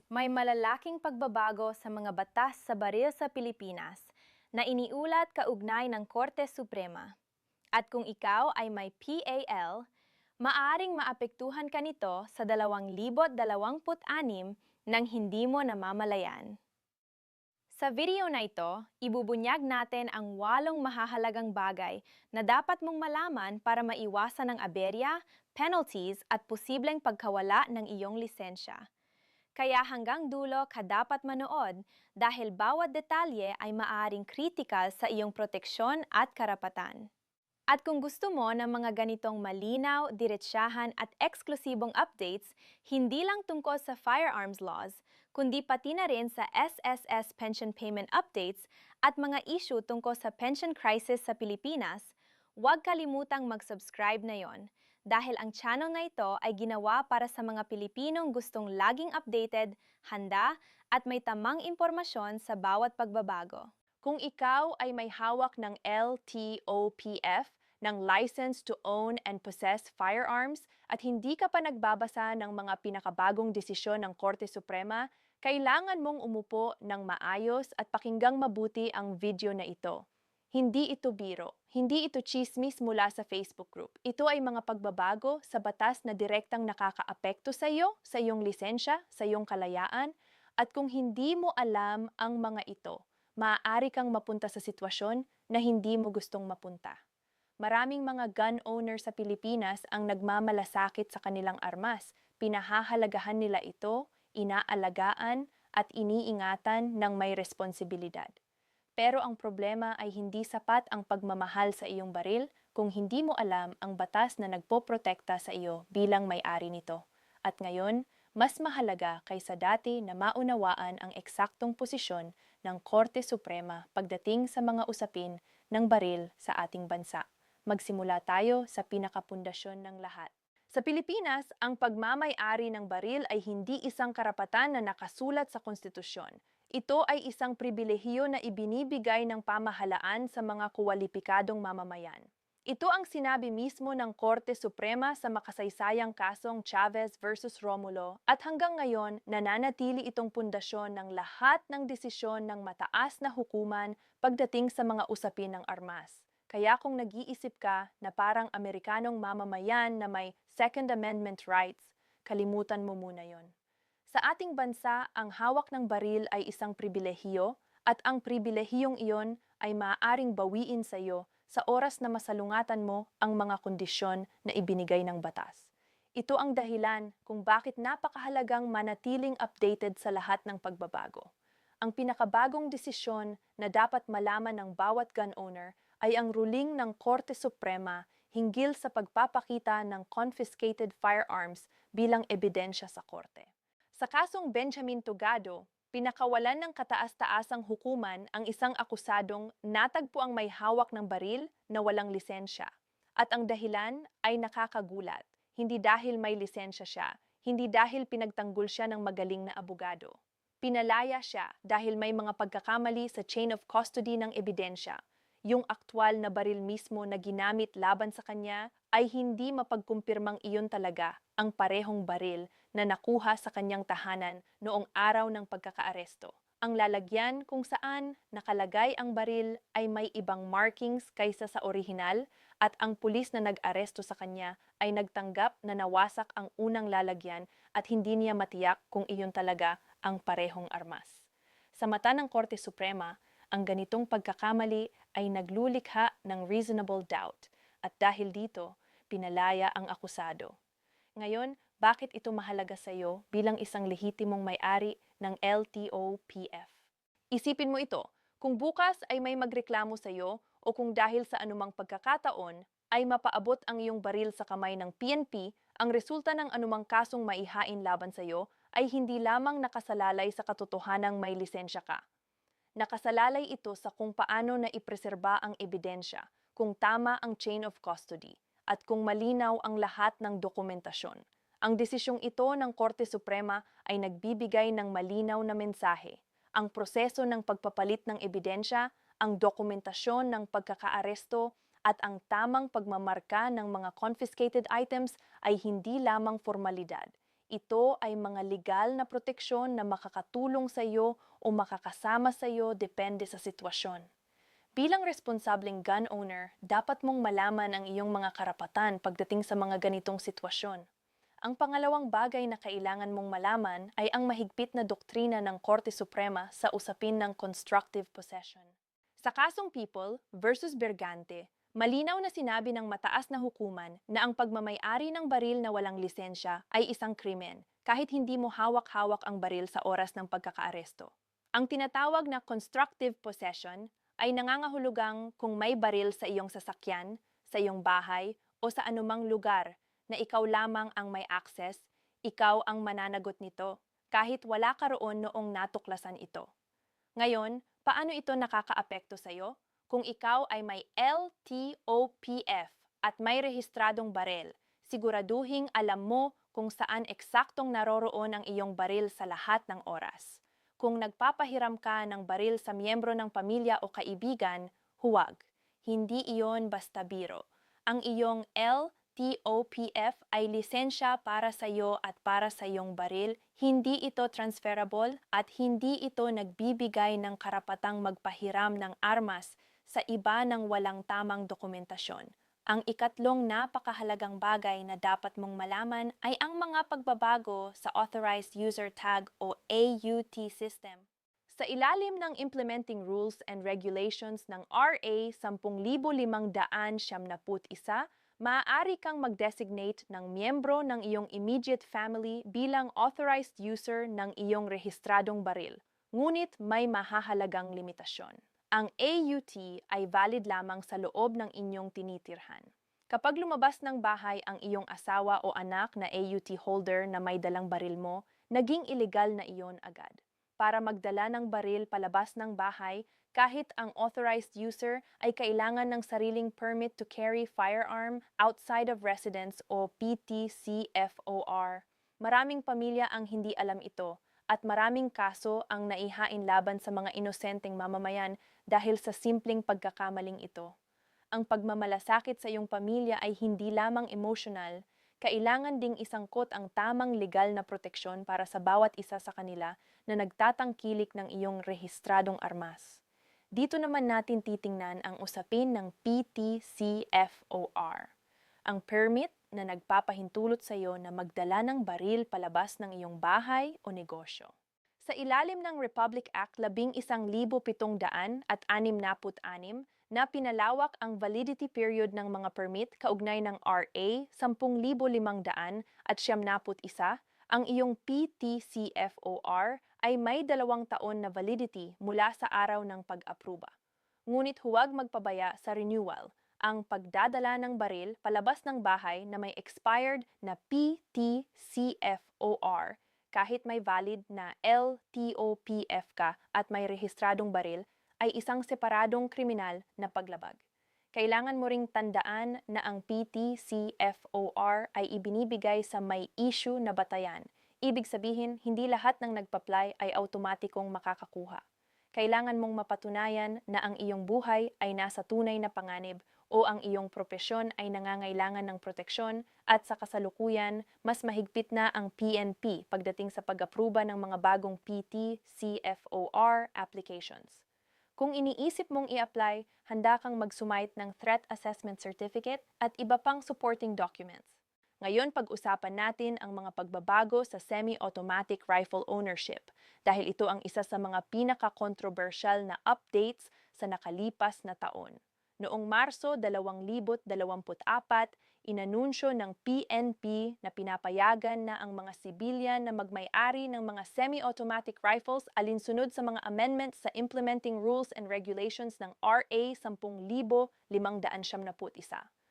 May malalaking pagbabago sa mga batas sa baril sa Pilipinas na iniulat kaugnay ng Korte Suprema. At kung ikaw ay may PAL, maaring maapektuhan ka nito sa 2026 nang hindi mo namamalayan. Sa video na ito, ibubunyag natin ang 8 mahahalagang bagay na dapat mong malaman para maiwasan ang aberya, penalties at posibleng pagkawala ng iyong lisensya. Kaya hanggang dulo ka dapat manood dahil bawat detalye ay maaring kritikal sa iyong proteksyon at karapatan. At kung gusto mo ng mga ganitong malinaw, diretsahan at eksklusibong updates, hindi lang tungkol sa firearms laws, kundi pati na rin sa SSS pension payment updates at mga issue tungkol sa pension crisis sa Pilipinas, huwag kalimutang mag-subscribe na yon. Dahil ang channel na ito ay ginawa para sa mga Pilipinong gustong laging updated, handa, at may tamang impormasyon sa bawat pagbabago. Kung ikaw ay may hawak ng LTOPF, ng License to Own and Possess Firearms at hindi ka pa nagbabasa ng mga pinakabagong desisyon ng Korte Suprema, kailangan mong umupo ng maayos at pakinggang mabuti ang video na ito. Hindi ito biro, hindi ito chismis mula sa Facebook group. Ito ay mga pagbabago sa batas na direktang nakakaapekto sa iyo, sa iyong lisensya, sa iyong kalayaan, at kung hindi mo alam ang mga ito, maaari kang mapunta sa sitwasyon na hindi mo gustong mapunta. Maraming mga gun owners sa Pilipinas ang nagmamalasakit sa kanilang armas. Pinahahalagahan nila ito, inaalagaan, at iniingatan ng may responsibilidad. Pero ang problema ay hindi sapat ang pagmamahal sa iyong baril kung hindi mo alam ang batas na nagpoprotekta sa iyo bilang may-ari nito. At ngayon, mas mahalaga kaysa dati na maunawaan ang eksaktong posisyon ng Korte Suprema pagdating sa mga usapin ng baril sa ating bansa. Magsimula tayo sa pinakapundasyon ng lahat. Sa Pilipinas, ang pagmamay-ari ng baril ay hindi isang karapatan na nakasulat sa konstitusyon. Ito ay isang pribilehiyo na ibinibigay ng pamahalaan sa mga kwalipikadong mamamayan. Ito ang sinabi mismo ng Korte Suprema sa makasaysayang kasong Chavez versus Romulo at hanggang ngayon nananatili itong pundasyon ng lahat ng desisyon ng mataas na hukuman pagdating sa mga usapin ng armas. Kaya kung nag-iisip ka na parang Amerikanong mamamayan na may Second Amendment rights, kalimutan mo muna yon. Sa ating bansa, ang hawak ng baril ay isang pribilehiyo at ang pribilehiyong iyon ay maaaring bawiin sa iyo sa oras na masalungatan mo ang mga kondisyon na ibinigay ng batas. Ito ang dahilan kung bakit napakahalagang manatiling updated sa lahat ng pagbabago. Ang pinakabagong desisyon na dapat malaman ng bawat gun owner ay ang ruling ng Korte Suprema hinggil sa pagpapakita ng confiscated firearms bilang ebidensya sa korte. Sa kasong Benjamin Tugado, pinakawalan ng kataas-taasang hukuman ang isang akusadong natagpo ang may hawak ng baril na walang lisensya. At ang dahilan ay nakakagulat, hindi dahil may lisensya siya, hindi dahil pinagtanggol siya ng magaling na abogado. Pinalaya siya dahil may mga pagkakamali sa chain of custody ng ebidensya. Yung aktwal na baril mismo na ginamit laban sa kanya ay hindi mapagkumpirmang iyon talaga ang parehong baril na nakuha sa kanyang tahanan noong araw ng pagkakaaresto. Ang lalagyan kung saan nakalagay ang baril ay may ibang markings kaysa sa orihinal at ang pulis na nag-aresto sa kanya ay nagtanggap na nawasak ang unang lalagyan at hindi niya matiyak kung iyon talaga ang parehong armas. Sa mata ng Korte Suprema, ang ganitong pagkakamali ay naglulikha ng reasonable doubt at dahil dito, pinalaya ang akusado. Ngayon, bakit ito mahalaga sa iyo bilang isang lehitimong may-ari ng LTOPF? Isipin mo ito, kung bukas ay may magreklamo sa iyo o kung dahil sa anumang pagkakataon ay mapaabot ang iyong baril sa kamay ng PNP, ang resulta ng anumang kasong maihain laban sa iyo ay hindi lamang nakasalalay sa katotohanang may lisensya ka. Nakasalalay ito sa kung paano na ipreserba ang ebidensya, kung tama ang chain of custody, at kung malinaw ang lahat ng dokumentasyon. Ang desisyong ito ng Korte Suprema ay nagbibigay ng malinaw na mensahe. Ang proseso ng pagpapalit ng ebidensya, ang dokumentasyon ng pagkakaaresto, at ang tamang pagmamarka ng mga confiscated items ay hindi lamang formalidad. Ito ay mga legal na proteksyon na makakatulong sa iyo o makakasama sa iyo depende sa sitwasyon. Bilang responsableng gun owner, dapat mong malaman ang iyong mga karapatan pagdating sa mga ganitong sitwasyon. Ang pangalawang bagay na kailangan mong malaman ay ang mahigpit na doktrina ng Korte Suprema sa usapin ng constructive possession. Sa kasong People versus Bergante, malinaw na sinabi ng mataas na hukuman na ang pagmamay-ari ng baril na walang lisensya ay isang krimen, kahit hindi mo hawak-hawak ang baril sa oras ng pagkakaaresto. Ang tinatawag na constructive possession ay nangangahulugang kung may baril sa iyong sasakyan, sa iyong bahay, o sa anumang lugar na ikaw lamang ang may access, ikaw ang mananagot nito, kahit wala ka roon noong natuklasan ito. Ngayon, paano ito nakakaapekto sa iyo? Kung ikaw ay may LTOPF at may rehistradong baril, siguraduhing alam mo kung saan eksaktong naroroon ang iyong baril sa lahat ng oras. Kung nagpapahiram ka ng baril sa miyembro ng pamilya o kaibigan, huwag. Hindi iyon basta biro. Ang iyong LTOPF ay lisensya para sa iyo at para sa iyong baril, hindi ito transferable at hindi ito nagbibigay ng karapatang magpahiram ng armas sa iba ng walang tamang dokumentasyon. Ang ikatlong napakahalagang bagay na dapat mong malaman ay ang mga pagbabago sa Authorized User Tag o AUT system. Sa ilalim ng Implementing Rules and Regulations ng RA 10,571, maaari kang mag-designate ng miyembro ng iyong immediate family bilang authorized user ng iyong rehistradong baril. Ngunit may mahahalagang limitasyon. Ang AUT ay valid lamang sa loob ng inyong tinitirhan. Kapag lumabas ng bahay ang iyong asawa o anak na AUT holder na may dalang baril mo, naging illegal na iyon agad. Para magdala ng baril palabas ng bahay, kahit ang authorized user ay kailangan ng sariling permit to carry firearm outside of residence o PTCFOR. Maraming pamilya ang hindi alam ito at maraming kaso ang naihain laban sa mga inosenteng mamamayan dahil sa simpleng pagkakamaling ito. Ang pagmamalasakit sa iyong pamilya ay hindi lamang emotional, kailangan ding isangkot ang tamang legal na proteksyon para sa bawat isa sa kanila na nagtatangkilik ng iyong rehistradong armas. Dito naman natin titingnan ang usapin ng PTCFOR, ang permit na nagpapahintulot sa iyo na magdala ng baril palabas ng iyong bahay o negosyo. Sa ilalim ng Republic Act 11,766 na pinalawak ang validity period ng mga permit kaugnay ng RA 10,500 at 71, ang iyong PTCFOR ay may 2 taon na validity mula sa araw ng pag-aproba. Ngunit huwag magpabaya sa renewal. Ang pagdadala ng baril palabas ng bahay na may expired na PTCFOR kahit may valid na LTOPF ka at may rehistradong baril ay isang separadong kriminal na paglabag. Kailangan mo ring tandaan na ang PTCFOR ay ibinibigay sa may issue na batayan. Ibig sabihin, hindi lahat ng nagpa-apply ay automatikong makakakuha. Kailangan mong mapatunayan na ang iyong buhay ay nasa tunay na panganib o ang iyong propesyon ay nangangailangan ng proteksyon at sa kasalukuyan, mas mahigpit na ang PNP pagdating sa pag-aproba ng mga bagong PTCFOR applications. Kung iniisip mong i-apply, handa kang mag-submit ng Threat Assessment Certificate at iba pang supporting documents. Ngayon, pag-usapan natin ang mga pagbabago sa semi-automatic rifle ownership dahil ito ang isa sa mga pinaka-controversial na updates sa nakalipas na taon. Noong Marso 2024, inanunsyo ng PNP na pinapayagan na ang mga sibilyan na magmay-ari ng mga semi-automatic rifles alinsunod sa mga amendments sa Implementing Rules and Regulations ng RA 10,571.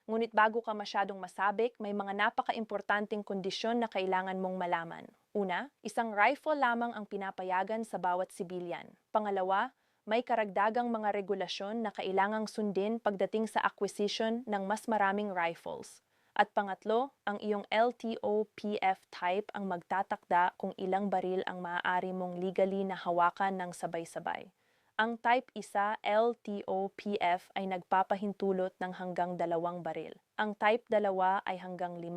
Ngunit bago ka masyadong masabik, may mga napaka-importanteng kondisyon na kailangan mong malaman. Una, isang rifle lamang ang pinapayagan sa bawat sibilyan. Pangalawa, may karagdagang mga regulasyon na kailangang sundin pagdating sa acquisition ng mas maraming rifles. At pangatlo, ang iyong LTOPF type ang magtatakda kung ilang baril ang maaari mong legally na hawakan ng sabay-sabay. Ang Type 1 LTOPF ay nagpapahintulot ng hanggang 2 baril. Ang Type 2 ay hanggang 5.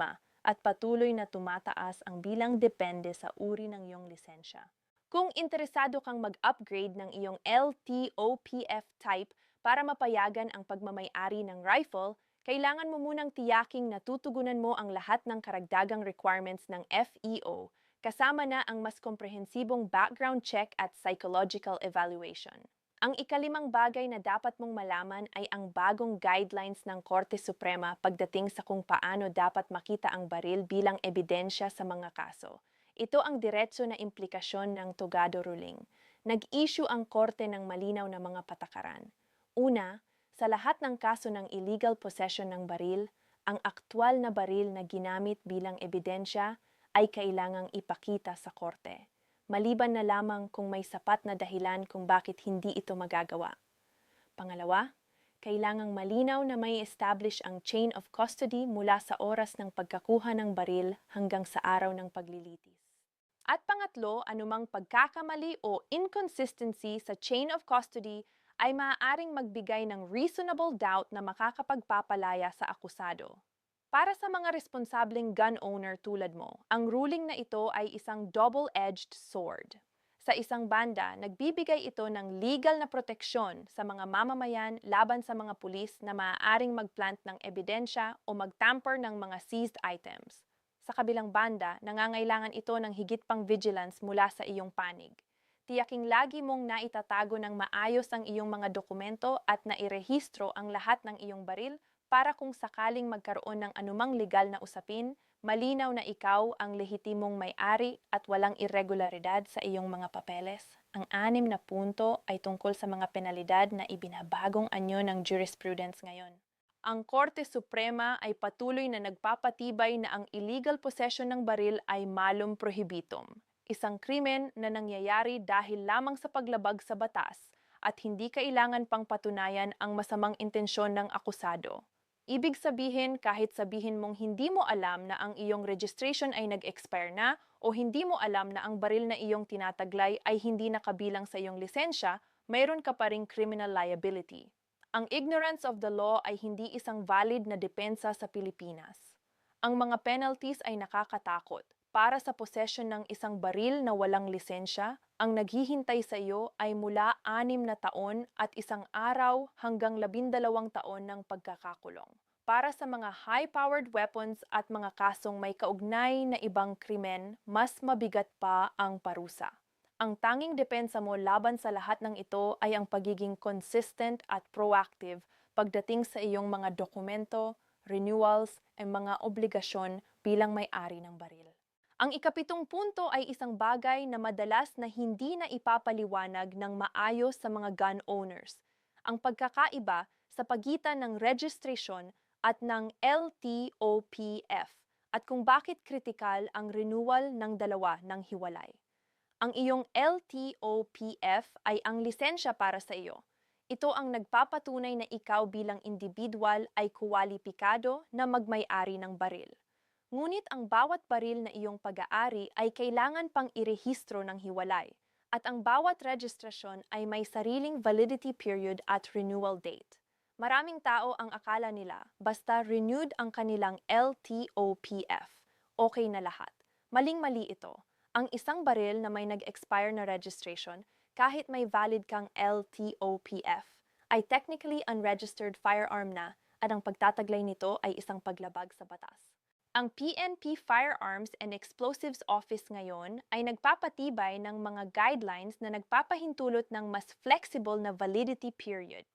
at patuloy na tumataas ang bilang depende sa uri ng iyong lisensya. Kung interesado kang mag-upgrade ng iyong LTOPF type para mapayagan ang pagmamay-ari ng rifle, kailangan mo munang tiyaking natutugunan mo ang lahat ng karagdagang requirements ng FEO, kasama na ang mas komprehensibong background check at psychological evaluation. Ang ikalimang bagay na dapat mong malaman ay ang bagong guidelines ng Korte Suprema pagdating sa kung paano dapat makita ang baril bilang ebidensya sa mga kaso. Ito ang diretso na implikasyon ng Togado ruling. Nag-issue ang korte ng malinaw na mga patakaran. Una, sa lahat ng kaso ng illegal possession ng baril, ang aktwal na baril na ginamit bilang ebidensya ay kailangang ipakita sa korte, maliban na lamang kung may sapat na dahilan kung bakit hindi ito magagawa. Pangalawa, kailangang malinaw na may establish ang chain of custody mula sa oras ng pagkakuha ng baril hanggang sa araw ng paglilitis. At pangatlo, anumang pagkakamali o inconsistency sa chain of custody ay maaaring magbigay ng reasonable doubt na makakapagpapalaya sa akusado. Para sa mga responsableng gun owner tulad mo, ang ruling na ito ay isang double-edged sword. Sa isang banda, nagbibigay ito ng legal na proteksyon sa mga mamamayan laban sa mga pulis na maaaring magplant ng ebidensya o magtamper ng mga seized items. Sa kabilang banda, nangangailangan ito ng higit pang vigilance mula sa iyong panig. Tiyaking lagi mong naitatago ng maayos ang iyong mga dokumento at nairehistro ang lahat ng iyong baril para kung sakaling magkaroon ng anumang legal na usapin, malinaw na ikaw ang lehitimong may-ari at walang irregularidad sa iyong mga papeles. Ang 6 na punto ay tungkol sa mga penalidad na ibinabagong anyo ng jurisprudence ngayon. Ang Korte Suprema ay patuloy na nagpapatibay na ang illegal possession ng baril ay malum prohibitum, isang krimen na nangyayari dahil lamang sa paglabag sa batas at hindi kailangan pang patunayan ang masamang intensyon ng akusado. Ibig sabihin, kahit sabihin mong hindi mo alam na ang iyong registration ay nag-expire na o hindi mo alam na ang baril na iyong tinataglay ay hindi nakabilang sa iyong lisensya, mayroon ka pa ring criminal liability. Ang ignorance of the law ay hindi isang valid na depensa sa Pilipinas. Ang mga penalties ay nakakatakot. Para sa possession ng isang baril na walang lisensya, ang naghihintay sa iyo ay mula 6 na taon at 1 araw hanggang 12 taon ng pagkakakulong. Para sa mga high-powered weapons at mga kasong may kaugnay na ibang krimen, mas mabigat pa ang parusa. Ang tanging depensa mo laban sa lahat ng ito ay ang pagiging consistent at proactive pagdating sa iyong mga dokumento, renewals, at mga obligasyon bilang may-ari ng baril. Ang ikapitong punto ay isang bagay na madalas na hindi na ipapaliwanag ng maayos sa mga gun owners. Ang pagkakaiba sa pagitan ng registration at ng LTOPF at kung bakit kritikal ang renewal ng dalawa ng hiwalay. Ang iyong LTOPF ay ang lisensya para sa iyo. Ito ang nagpapatunay na ikaw bilang individual ay kwalipikado na magmay-ari ng baril. Ngunit ang bawat baril na iyong pag-aari ay kailangan pang irehistro ng hiwalay, at ang bawat registrasyon ay may sariling validity period at renewal date. Maraming tao ang akala nila, basta renewed ang kanilang LTOPF, okay na lahat. Maling-mali ito. Ang isang baril na may nag-expire na registration, kahit may valid kang LTOPF, ay technically unregistered firearm na at ang pagtataglay nito ay isang paglabag sa batas. Ang PNP Firearms and Explosives Office ngayon ay nagpapatibay ng mga guidelines na nagpapahintulot ng mas flexible na validity period.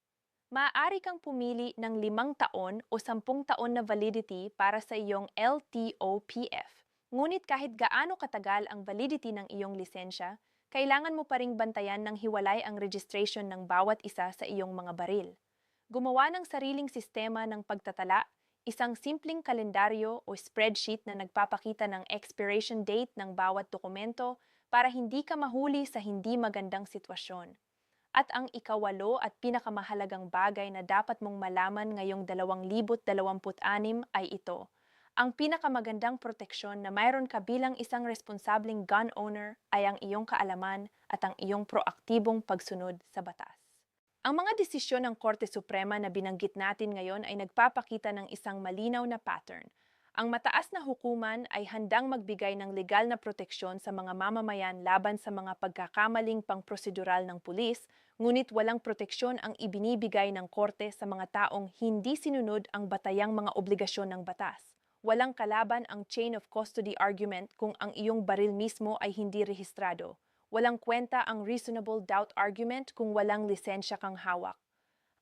Maaari kang pumili ng 5 taon o 10 taon na validity para sa iyong LTOPF. Ngunit kahit gaano katagal ang validity ng iyong lisensya, kailangan mo pa ring bantayan ng hiwalay ang registration ng bawat isa sa iyong mga baril. Gumawa ng sariling sistema ng pagtatala, isang simpleng kalendaryo o spreadsheet na nagpapakita ng expiration date ng bawat dokumento para hindi ka mahuli sa hindi magandang sitwasyon. At ang ikawalo at pinakamahalagang bagay na dapat mong malaman ngayong 2026 ay ito. Ang pinakamagandang proteksyon na mayroon ka bilang isang responsableng gun owner ay ang iyong kaalaman at ang iyong proaktibong pagsunod sa batas. Ang mga desisyon ng Korte Suprema na binanggit natin ngayon ay nagpapakita ng isang malinaw na pattern. Ang mataas na hukuman ay handang magbigay ng legal na proteksyon sa mga mamamayan laban sa mga pagkakamaling pangprosedural ng pulis, ngunit walang proteksyon ang ibinibigay ng korte sa mga taong hindi sinunod ang batayang mga obligasyon ng batas. Walang kalaban ang chain of custody argument kung ang iyong baril mismo ay hindi rehistrado. Walang kwenta ang reasonable doubt argument kung walang lisensya kang hawak.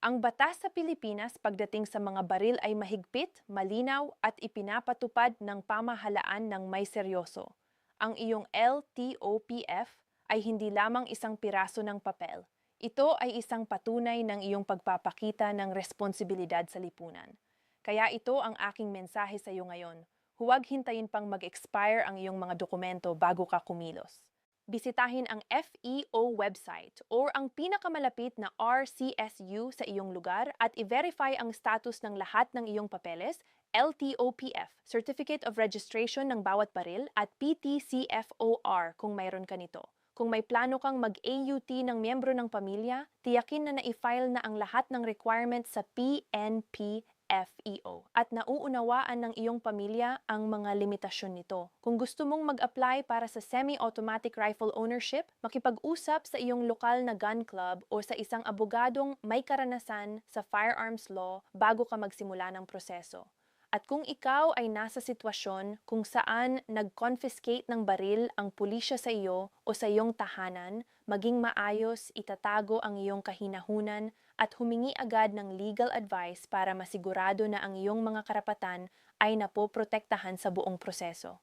Ang batas sa Pilipinas pagdating sa mga baril ay mahigpit, malinaw at ipinapatupad ng pamahalaan ng may seryoso. Ang iyong LTOPF ay hindi lamang isang piraso ng papel. Ito ay isang patunay ng iyong pagpapakita ng responsibilidad sa lipunan. Kaya ito ang aking mensahe sa iyo ngayon. Huwag hintayin pang mag-expire ang iyong mga dokumento bago ka kumilos. Bisitahin ang FEO website or ang pinakamalapit na RCSU sa iyong lugar at i-verify ang status ng lahat ng iyong papeles, LTOPF, Certificate of Registration ng bawat baril at PTCFOR kung mayroon ka nito. Kung may plano kang mag-AUT ng miyembro ng pamilya, tiyakin na na-file na ang lahat ng requirements sa PNP FEO at nauunawaan ng iyong pamilya ang mga limitasyon nito. Kung gusto mong mag-apply para sa semi-automatic rifle ownership, makipag-usap sa iyong lokal na gun club o sa isang abogadong may karanasan sa firearms law bago ka magsimula ng proseso. At kung ikaw ay nasa sitwasyon kung saan nag-confiscate ng baril ang pulisya sa iyo o sa iyong tahanan, maging maayos, itatago ang iyong kahinahunan at humingi agad ng legal advice para masigurado na ang iyong mga karapatan ay napoprotektahan sa buong proseso.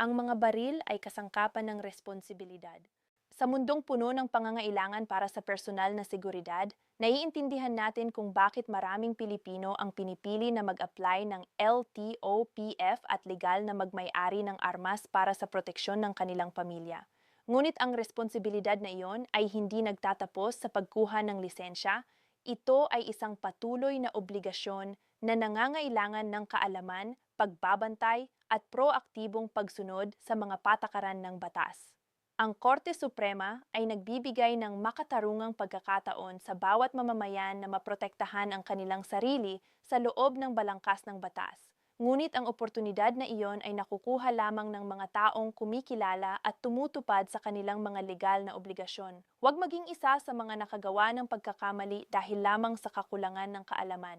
Ang mga baril ay kasangkapan ng responsibilidad. Sa mundong puno ng pangangailangan para sa personal na seguridad, naiintindihan natin kung bakit maraming Pilipino ang pinipili na mag-apply ng LTOPF at legal na magmay-ari ng armas para sa proteksyon ng kanilang pamilya. Ngunit ang responsibilidad na iyon ay hindi nagtatapos sa pagkuha ng lisensya. Ito ay isang patuloy na obligasyon na nangangailangan ng kaalaman, pagbabantay at proaktibong pagsunod sa mga patakaran ng batas. Ang Korte Suprema ay nagbibigay ng makatarungang pagkakataon sa bawat mamamayan na maprotektahan ang kanilang sarili sa loob ng balangkas ng batas. Ngunit ang oportunidad na iyon ay nakukuha lamang ng mga taong kumikilala at tumutupad sa kanilang mga legal na obligasyon. Huwag maging isa sa mga nakagawa ng pagkakamali dahil lamang sa kakulangan ng kaalaman.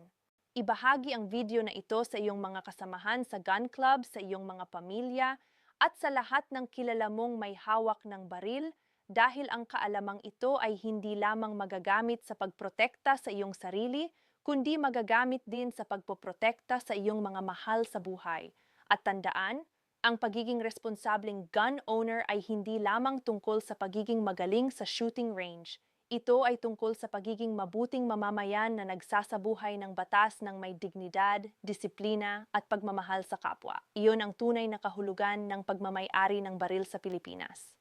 Ibahagi ang video na ito sa iyong mga kasamahan sa gun club, sa iyong mga pamilya, at sa lahat ng kilala mong may hawak ng baril dahil ang kaalamang ito ay hindi lamang magagamit sa pagprotekta sa iyong sarili, kundi magagamit din sa pagpoprotekta sa iyong mga mahal sa buhay. At tandaan, ang pagiging responsableng gun owner ay hindi lamang tungkol sa pagiging magaling sa shooting range. Ito ay tungkol sa pagiging mabuting mamamayan na nagsasabuhay ng batas ng may dignidad, disiplina at pagmamahal sa kapwa. Iyon ang tunay na kahulugan ng pagmamay-ari ng baril sa Pilipinas.